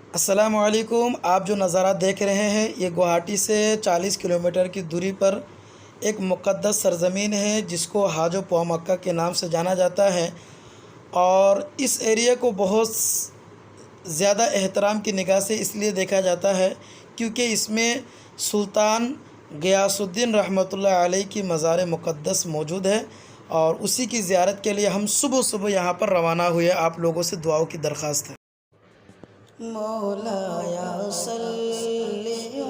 अस्सलामुअलैकुम। आप जो नज़ारा देख रहे हैं ये गुवाहाटी से 40 किलोमीटर की दूरी पर एक मुक़द्दस सरज़मीन है जिसको हाज पौ मक्का के नाम से जाना जाता है। और इस एरिया को बहुत ज़्यादा एहतराम की निगाह से इसलिए देखा जाता है क्योंकि इसमें सुल्तान ग़ियासुद्दीन रहमतुल्लाह अलैह की मज़ार मुक़द्दस मौजूद है। और उसी की ज़ियारत के लिए हम सुबह सुबह यहाँ पर रवाना हुए। आप लोगों से दुआओं की दरख्वास्त है। मौलाया सल्लि व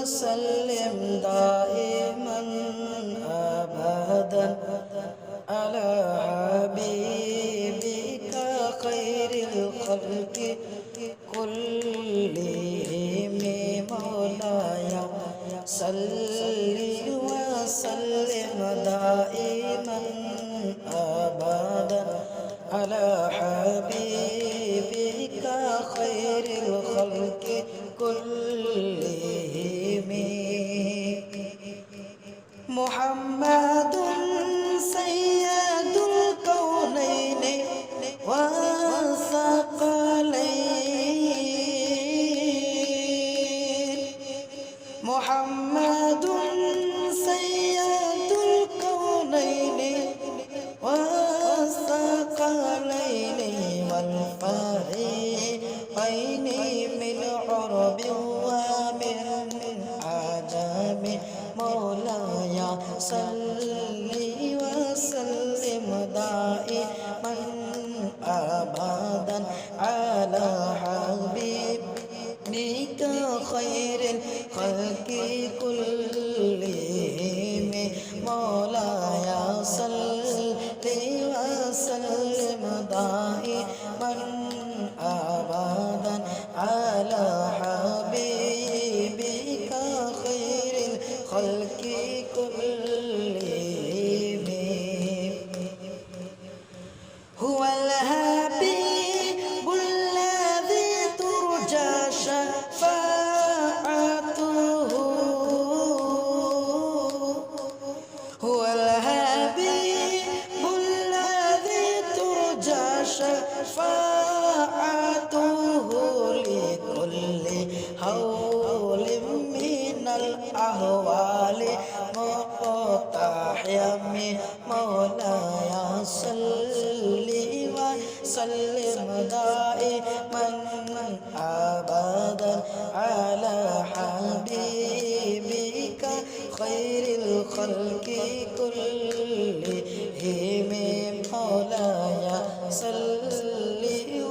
सल्लिम दाइमन अबदन अला हबीबिका खैरिल खल्क़ि कुल्लिहिम। मौलाया सल्लि व सल्लिम दाइमन अबदन अला हबीबिका खैरिल खल्क़ि कुल्लिहिम। मुहम्मदुन सय्यदुल कौनैनि व सकलैन। मुहम्मदुन सय्यदुल कौनैनि व सकलैन वल फरीक़ैन मिन उरब व मिन अजम। मौलाया सल्लि व सल्लिम दाइमन अबदन अला हबीबिका खैरिल खल्क़ि कुल्लिहिम। मौलाया सल्लि व सल्लिम दाइमन अबदन अला हबीबिका खैरिल खल्क़ि कुल्लिहिम। हुवल हबीबुल्लज़ी तुरजा शफ़ाअतुहु। हुवल हबीबुल्लज़ी तुरजा शफ़ाअतुहु लिकुल्लि हौलिम मिनल अहवालि मुक़्तहम। मौलाया सल्लि व सल्लिम दाइमन अबदन अला हबीबिका खैरिल खल्क़ि कुल्लिहिम। मौलाया सल्लि व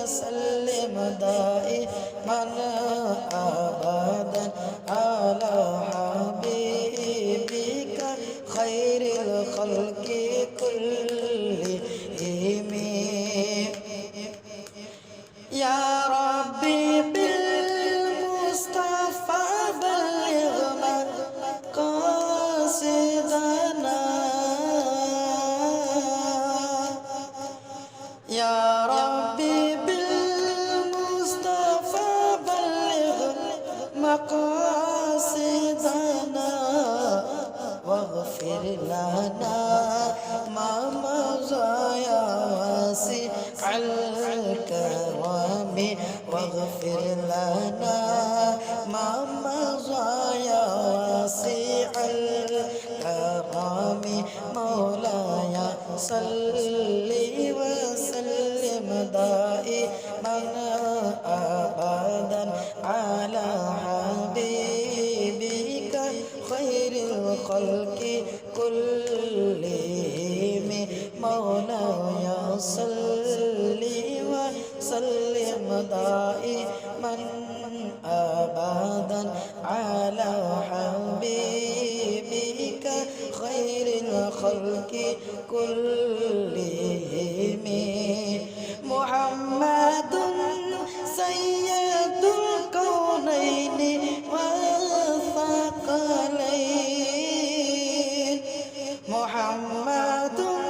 सल्लिम दाइमन अबदन अला हबीबिका खैरिल खल्क़ि कुल्लिहिम। या रब्बी बिल मुस्तफ़ा बल्लिग़ मक़ासिदना। या रब्बी बिल मुस्तफ़ा बल्लिग़ मक़ासिदना वग़फ़िर लना मा मज़ा या वासिअल करम। वग़फ़िर लना मा मज़ा या वासिअल करम। मौलाया सल्लि व सल्लिम दाइमन अबदन अला हबीबिका खैरिल खल्क़ि कुल्लिहिम। मौलाया सल्लि व सल्लिम दाइमन अबदन अला हबीबिका खैरिल खल्क़ि कुल्लिहिम। मुहम्मदुन सय्यदुल कौनैनि व सकलैन। मुहम्मदुन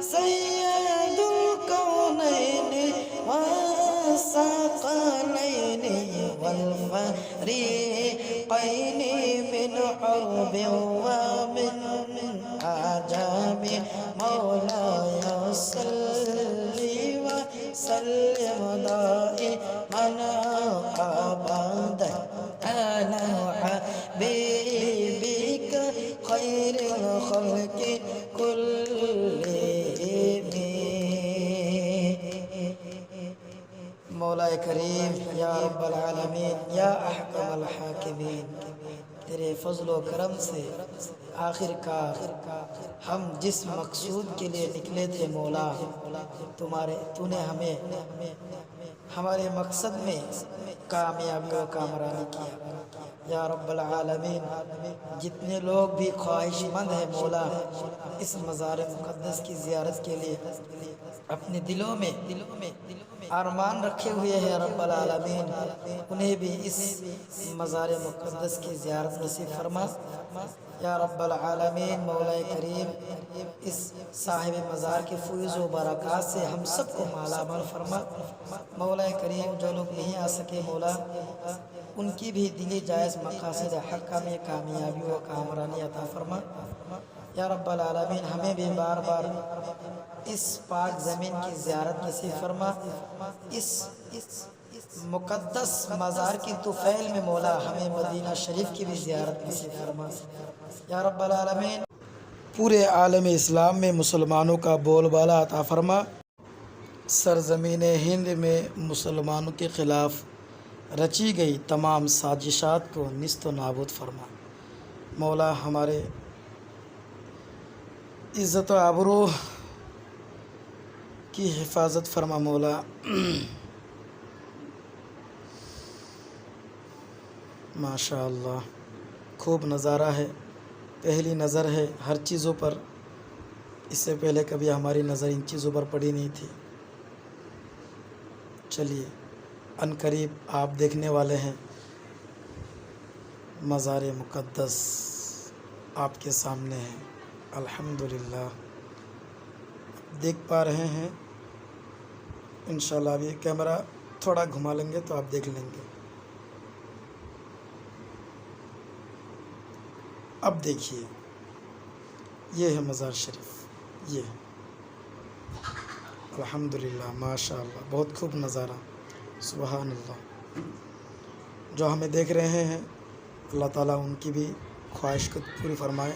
सय्यदुल कौनैनि व सकलैन वल फरीक़ैन मिन उरब व मिन अजम। मौलाया सल्लि व सल्लिम दाइमन واجعلنا أبدا على حبيبك خير الخلق كلهم. مولا کریم یا رب العالمین یا احکم الحاکمین، تیرے فضل و کرم سے آخر کار ہم جس مقصود کے لیے نکلے تھے مولا، تو نے ہمیں ہمارے مقصد میں کامیابی و کامرانی کیا. یا رب العالمین، جتنے لوگ بھی خواہش مند ہیں مولا اس مزار مقدس کی زیارت کے لیے اپنے دلوں میں ارمان رکھے ہوئے ہیں رب العالمین، انہیں بھی اس مزار مقدس کی زیارت نصیب فرما. یا رب العالمین مولا کریم، اس صاحب مزار کے فیض و برکات سے ہم سب کو مالا مال فرما. مولا کریم، جو لوگ نہیں آ سکے مولا، ان کی بھی دلی جائز مقاصد حقہ میں کامیابی و کامرانی عطا فرما. یا رب العالمین، ہمیں بھی بار بار اس پاک زمین کی زیارت نصیب فرما. اس مقدس مزار کی طفیل میں مولا ہمیں مدینہ شریف کی بھی زیارت نصیب فرما. یا رب العالمین، پورے عالم اسلام میں مسلمانوں کا بول بالا عطا فرما. سرزمین ہند میں مسلمانوں کے خلاف رچی گئی تمام سازشات کو نیست و نابود فرما. مولا ہمارے عزت و آبرو کی حفاظت فرما. مولا ماشاء اللہ، خوب نظارہ ہے، پہلی نظر ہے ہر چیزوں پر. اس سے پہلے کبھی ہماری نظر ان چیزوں پر پڑی نہیں تھی. چلیے ان قریب آپ دیکھنے والے ہیں مزار مقدس آپ کے سامنے ہے. الحمدللہ دیکھ پا رہے ہیں. انشاءاللہ ابھی کیمرہ تھوڑا گھما لیں گے تو آپ دیکھ لیں گے. اب دیکھیے، یہ ہے مزار شریف. یہ الحمدللہ ماشاءاللہ بہت خوب نظارہ. سبحان اللہ. جو ہمیں دیکھ رہے ہیں اللہ تعالیٰ ان کی بھی خواہش کو پوری فرمائے.